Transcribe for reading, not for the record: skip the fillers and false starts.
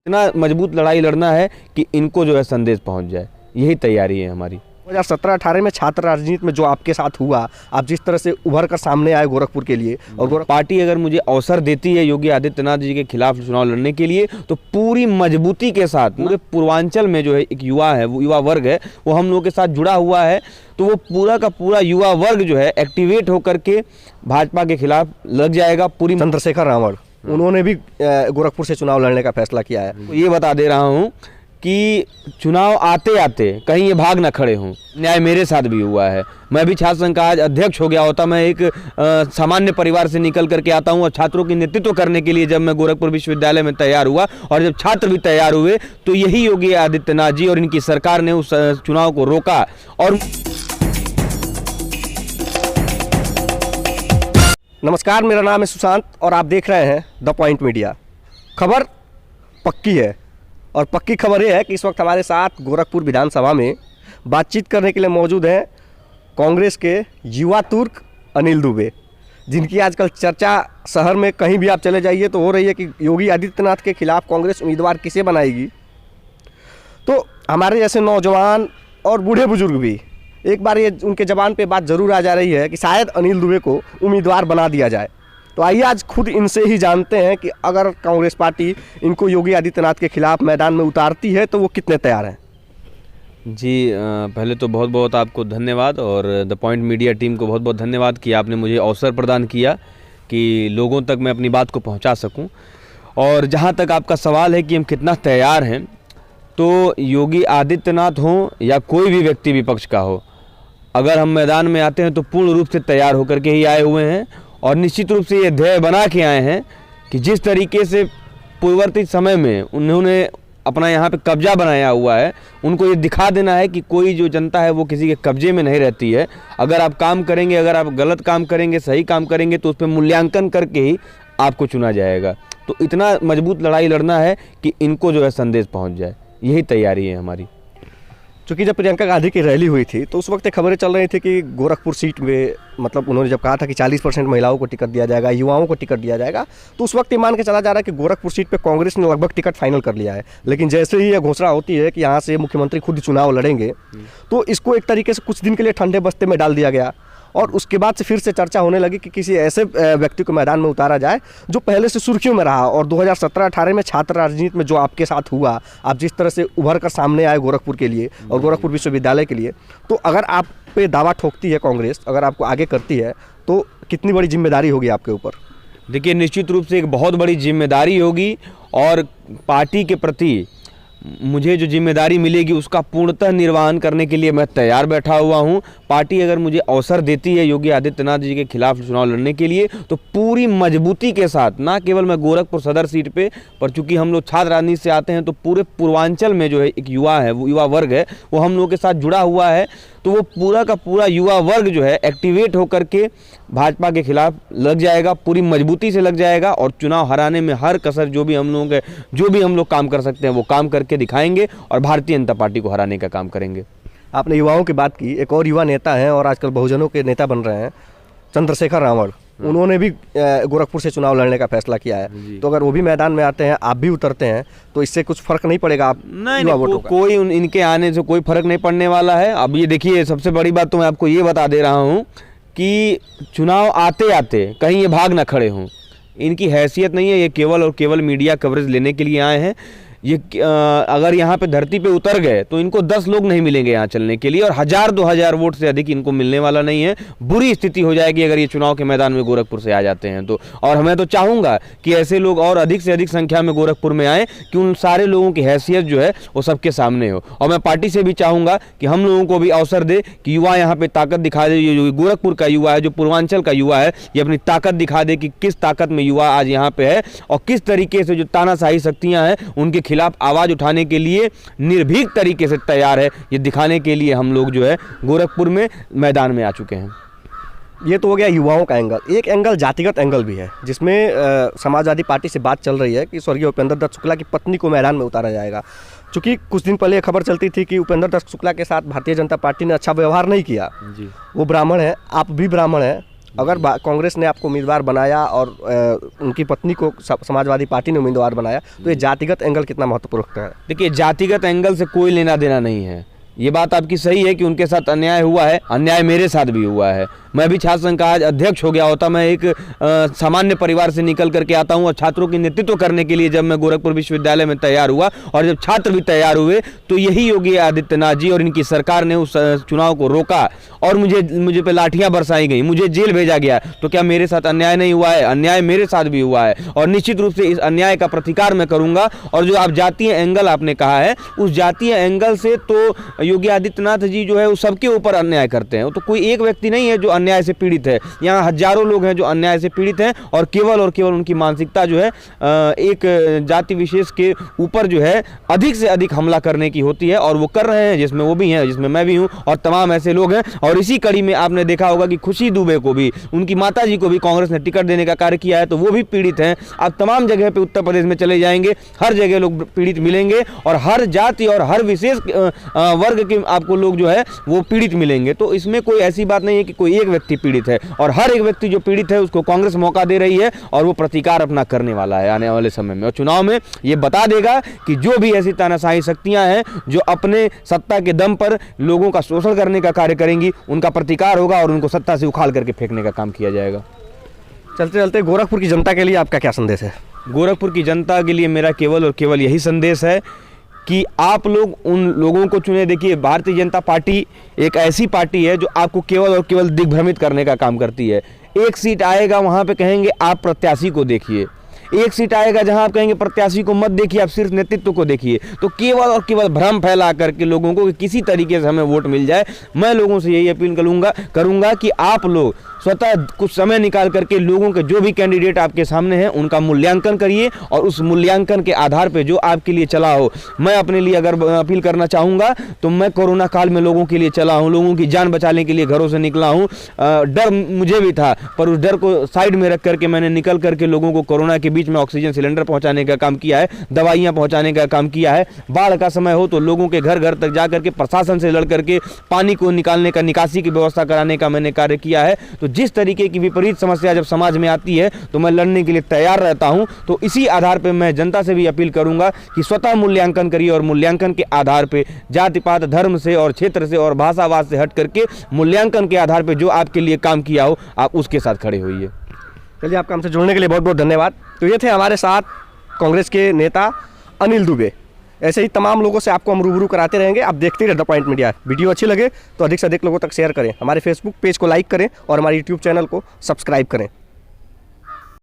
इतना मजबूत लड़ाई लड़ना है कि इनको जो है संदेश पहुंच जाए, यही तैयारी है हमारी। 2017-18 में छात्र राजनीति में जो आपके साथ हुआ, आप जिस तरह से उभर कर सामने आए गोरखपुर के लिए, और पार्टी अगर मुझे अवसर देती है योगी आदित्यनाथ जी के खिलाफ चुनाव लड़ने के लिए, तो पूरी मजबूती के साथ पूरे पूर्वांचल में जो है एक युवा है, वो युवा वर्ग है, वो हम लोगों के साथ जुड़ा हुआ है। तो वो पूरा का पूरा युवा वर्ग जो है एक्टिवेट होकर के भाजपा के खिलाफ लग जाएगा। पूरी चंद्रशेखर रावण उन्होंने भी गोरखपुर से चुनाव लड़ने का फैसला किया है। तो ये बता दे रहा हूँ कि चुनाव आते आते कहीं ये भाग ना खड़े हों। न्याय मेरे साथ भी हुआ है। मैं भी छात्र संघ का आज अध्यक्ष हो गया होता। मैं एक सामान्य परिवार से निकल करके आता हूँ और छात्रों की नेतृत्व करने के लिए जब मैं गोरखपुर विश्वविद्यालय में तैयार हुआ और जब छात्र भी तैयार हुए, तो यही योगी आदित्यनाथ जी और इनकी सरकार ने उस चुनाव को रोका। और नमस्कार, मेरा नाम है सुशांत और आप देख रहे हैं द पॉइंट मीडिया। खबर पक्की है और पक्की खबर ये है कि इस वक्त हमारे साथ गोरखपुर विधानसभा में बातचीत करने के लिए मौजूद हैं कांग्रेस के युवा तुर्क अनिल दुबे, जिनकी आजकल चर्चा शहर में कहीं भी आप चले जाइए तो हो रही है कि योगी आदित्यनाथ के खिलाफ कांग्रेस उम्मीदवार किसे बनाएगी। तो हमारे जैसे नौजवान और बूढ़े बुजुर्ग भी एक बार ये उनके जबान पे बात ज़रूर आ जा रही है कि शायद अनिल दुबे को उम्मीदवार बना दिया जाए। तो आइए आज खुद इनसे ही जानते हैं कि अगर कांग्रेस पार्टी इनको योगी आदित्यनाथ के खिलाफ मैदान में उतारती है तो वो कितने तैयार हैं। जी, पहले तो बहुत बहुत आपको धन्यवाद और द पॉइंट मीडिया टीम को बहुत बहुत धन्यवाद कि आपने मुझे अवसर प्रदान किया कि लोगों तक मैं अपनी बात को पहुंचा सकूं। और जहां तक आपका सवाल है कि हम कितना तैयार हैं, तो योगी आदित्यनाथ हों या कोई भी व्यक्ति विपक्ष का हो, अगर हम मैदान में आते हैं तो पूर्ण रूप से तैयार होकर के ही आए हुए हैं। और निश्चित रूप से ये ध्येय बना के आए हैं कि जिस तरीके से पूर्ववर्ती समय में उन्होंने अपना यहाँ पे कब्जा बनाया हुआ है, उनको ये दिखा देना है कि कोई जो जनता है वो किसी के कब्जे में नहीं रहती है। अगर आप काम करेंगे, अगर आप गलत काम करेंगे, सही काम करेंगे, तो उस पर मूल्यांकन करके ही आपको चुना जाएगा। तो इतना मजबूत लड़ाई लड़ना है कि इनको जो है संदेश पहुँच जाए, यही तैयारी है हमारी। चूँकि जब प्रियंका गांधी की रैली हुई थी तो उस वक्त खबरें चल रही थी कि गोरखपुर सीट में, मतलब उन्होंने जब कहा था कि 40% महिलाओं को टिकट दिया जाएगा, युवाओं को टिकट दिया जाएगा, तो उस वक्त ये मान के चला जा रहा है कि गोरखपुर सीट पे कांग्रेस ने लगभग टिकट फाइनल कर लिया है। लेकिन जैसे ही यह घोषणा होती है कि यहाँ से मुख्यमंत्री खुद चुनाव लड़ेंगे, तो इसको एक तरीके से कुछ दिन के लिए ठंडे बस्ते में डाल दिया गया। और उसके बाद से फिर से चर्चा होने लगी कि किसी ऐसे व्यक्ति को मैदान में उतारा जाए जो पहले से सुर्खियों में रहा। और 2017-18 में छात्र राजनीति में जो आपके साथ हुआ, आप जिस तरह से उभर कर सामने आए गोरखपुर के लिए और गोरखपुर विश्वविद्यालय के लिए, तो अगर आप पे दावा ठोकती है कांग्रेस, अगर आपको आगे करती है, तो कितनी बड़ी जिम्मेदारी होगी आपके ऊपर। देखिए, निश्चित रूप से एक बहुत बड़ी जिम्मेदारी होगी और पार्टी के प्रति मुझे जो जिम्मेदारी मिलेगी उसका पूर्णतः निर्वहन करने के लिए मैं तैयार बैठा हुआ हूं। पार्टी अगर मुझे अवसर देती है योगी आदित्यनाथ जी के खिलाफ चुनाव लड़ने के लिए, तो पूरी मजबूती के साथ, ना केवल मैं गोरखपुर सदर सीट पे, पर चूंकि हम लोग छात्र राजनीति से आते हैं तो पूरे पूर्वांचल में जो है एक युवा है, वो युवा वर्ग है, वो हम लोगों के साथ जुड़ा हुआ है। तो वो पूरा का पूरा युवा वर्ग जो है एक्टिवेट होकर के भाजपा के खिलाफ लग जाएगा, पूरी मजबूती से लग जाएगा। और चुनाव हराने में हर कसर जो भी हम लोग काम कर सकते हैं वो काम करके दिखाएंगे और भारतीय जनता पार्टी को हराने का काम करेंगे। आपने युवाओं की बात की, एक और युवा नेता हैं और आजकल बहुजनों के नेता बन रहे हैं, चंद्रशेखर रावण। उन्होंने भी गोरखपुर से चुनाव लड़ने का फैसला किया है। तो अगर वो भी मैदान में आते हैं, आप भी उतरते हैं, तो इससे कुछ फर्क नहीं पड़ेगा आप नहीं, कोई इनके आने से कोई फर्क नहीं पड़ने वाला है। अब ये देखिए, सबसे बड़ी बात तो मैं आपको ये बता दे रहा हूँ कि चुनाव आते आते कहीं ये भाग ना खड़े हों। इनकी हैसियत नहीं है, ये केवल और केवल मीडिया कवरेज लेने के लिए आए हैं। ये अगर यहाँ पे धरती पे उतर गए तो इनको 10 लोग नहीं मिलेंगे यहाँ चलने के लिए, और 1000-2000 वोट से अधिक इनको मिलने वाला नहीं है। बुरी स्थिति हो जाएगी अगर ये चुनाव के मैदान में गोरखपुर से आ जाते हैं तो। और मैं तो चाहूँगा कि ऐसे लोग और अधिक से अधिक संख्या में गोरखपुर में आए कि उन सारे लोगों की हैसियत जो है वो सबके सामने हो। और मैं पार्टी से भी चाहूँगा कि हम लोगों को भी अवसर दे कि युवा यहाँ पर ताकत दिखा दे। जो गोरखपुर का युवा है, जो पूर्वांचल का युवा है, ये अपनी ताकत दिखा दे कि किस ताकत में युवा आज यहाँ पे है और किस तरीके से जो तानाशाही शक्तियाँ हैं उनके खिलाफ आवाज़ उठाने के लिए निर्भीक तरीके से तैयार है। ये दिखाने के लिए हम लोग जो है गोरखपुर में मैदान में आ चुके हैं। ये तो हो गया युवाओं का एंगल। एक एंगल जातिगत एंगल भी है, जिसमें समाजवादी पार्टी से बात चल रही है कि स्वर्गीय उपेंद्र दत्त शुक्ला की पत्नी को मैदान में उतारा जाएगा। चूँकि कुछ दिन पहले खबर चलती थी कि उपेंद्र दत्त शुक्ला के साथ भारतीय जनता पार्टी ने अच्छा व्यवहार नहीं किया जी। वो ब्राह्मण है, आप भी ब्राह्मण हैं, अगर कांग्रेस ने आपको उम्मीदवार बनाया और उनकी पत्नी को समाजवादी पार्टी ने उम्मीदवार बनाया, तो ये जातिगत एंगल कितना महत्वपूर्ण है? देखिए, जातिगत एंगल से कोई लेना देना नहीं है। ये बात आपकी सही है कि उनके साथ अन्याय हुआ है, अन्याय मेरे साथ भी हुआ है। मैं भी छात्र संघ का आज अध्यक्ष हो गया होता। मैं एक सामान्य परिवार से निकल करके आता हूँ और छात्रों की नेतृत्व करने के लिए जब मैं गोरखपुर विश्वविद्यालय में तैयार हुआ और जब छात्र भी तैयार हुए, तो यही योगी आदित्यनाथ जी और इनकी सरकार ने उस चुनाव को रोका और मुझे पे लाठियां बरसाई गई, मुझे जेल भेजा गया। तो क्या मेरे साथ अन्याय नहीं हुआ है? अन्याय मेरे साथ भी हुआ है और निश्चित रूप से इस अन्याय का प्रतिकार मैं करूंगा। और जो आप जातीय एंगल आपने कहा है, उस जातीय एंगल से तो योगी आदित्यनाथ जी जो है वो सबके ऊपर अन्याय करते हैं। तो कोई एक व्यक्ति नहीं है जो अन्याय से पीड़ित है, यहाँ हजारों लोग हैं जो अन्याय से पीड़ित हैं और केवल उनकी मानसिकता जो है एक जाति विशेष के ऊपर जो है अधिक से अधिक हमला करने की होती है और वो कर रहे हैं, जिसमें वो भी हैं, जिसमें मैं भी हूँ और तमाम ऐसे लोग हैं। और इसी कड़ी में आपने देखा होगा कि खुशी दुबे को भी, उनकी माता जी को भी कांग्रेस ने टिकट देने का कार्य किया है, तो वो भी पीड़ित हैं। आप तमाम जगह पे उत्तर प्रदेश में चले जाएंगे, हर जगह लोग पीड़ित मिलेंगे और हर जाति और हर विशेष वर्ग के आपको लोग जो है वो पीड़ित मिलेंगे। तो इसमें कोई ऐसी बात नहीं है कि कोई एक व्यक्ति पीड़ित है, और हर एक व्यक्ति जो पीड़ित है उसको कांग्रेस मौका दे रही है और वो प्रतिकार अपना करने वाला है आने वाले समय में। और चुनाव में ये बता देगा कि जो भी ऐसी तानाशाही शक्तियां हैं जो अपने सत्ता के दम पर लोगों का शोषण करने का कार्य करेंगी, उनका प्रतिकार होगा और उनको सत्ता से उखाड़ करके फेंकने का काम किया जाएगा। चलते चलते गोरखपुर की जनता के लिए आपका क्या संदेश है? गोरखपुर की जनता के लिए मेरा केवल और केवल यही संदेश है कि आप लोग उन लोगों को चुने। देखिए, भारतीय जनता पार्टी एक ऐसी पार्टी है जो आपको केवल और केवल दिग्भ्रमित करने का काम करती है। एक सीट आएगा वहाँ पे कहेंगे आप प्रत्याशी को देखिए, एक सीट आएगा जहां आप कहेंगे प्रत्याशी को मत देखिए, आप सिर्फ नेतृत्व को देखिए। तो केवल और केवल भ्रम फैला करके लोगों को कि किसी तरीके से हमें वोट मिल जाए। मैं लोगों से यही अपील करूंगा कि आप लोग स्वतः कुछ समय निकाल करके लोगों के जो भी कैंडिडेट आपके सामने हैं उनका मूल्यांकन करिए और उस मूल्यांकन के आधार पर जो आपके लिए चला हो। मैं अपने लिए अगर अपील करना चाहूँगा तो मैं कोरोना काल में लोगों के लिए चला हूँ, लोगों की जान बचाने के लिए घरों से निकला हूँ। डर मुझे भी था, पर उस डर को साइड में रख करके मैंने निकल करके लोगों को कोरोना के बीच में ऑक्सीजन सिलेंडर पहुंचाने का काम किया है, दवाइयां पहुंचाने का काम किया है। बाढ़ का समय हो तो लोगों के घर घर तक जा करके प्रशासन से लड़ करके पानी को निकालने का, निकासी की व्यवस्था कराने का मैंने कार्य किया है। तो जिस तरीके की विपरीत समस्या जब समाज में आती है तो मैं लड़ने के लिए तैयार रहता हूं। तो इसी आधार पर मैं जनता से भी अपील करूंगा कि स्वतः मूल्यांकन करिए और मूल्यांकन के आधार पर जाति पात धर्म से और क्षेत्र से और भाषावाद से हट करके मूल्यांकन के आधार पर जो आपके लिए काम किया हो आप उसके साथ खड़े होइए। चलिए, आपका हमसे जुड़ने के लिए बहुत बहुत धन्यवाद। तो ये थे हमारे साथ कांग्रेस के नेता अनिल दुबे। ऐसे ही तमाम लोगों से आपको हम रूबरू कराते रहेंगे। आप देखते रहिए द पॉइंट मीडिया। वीडियो अच्छी लगे तो अधिक से अधिक लोगों तक शेयर करें, हमारे फेसबुक पेज को लाइक करें और हमारे यूट्यूब चैनल को सब्सक्राइब करें।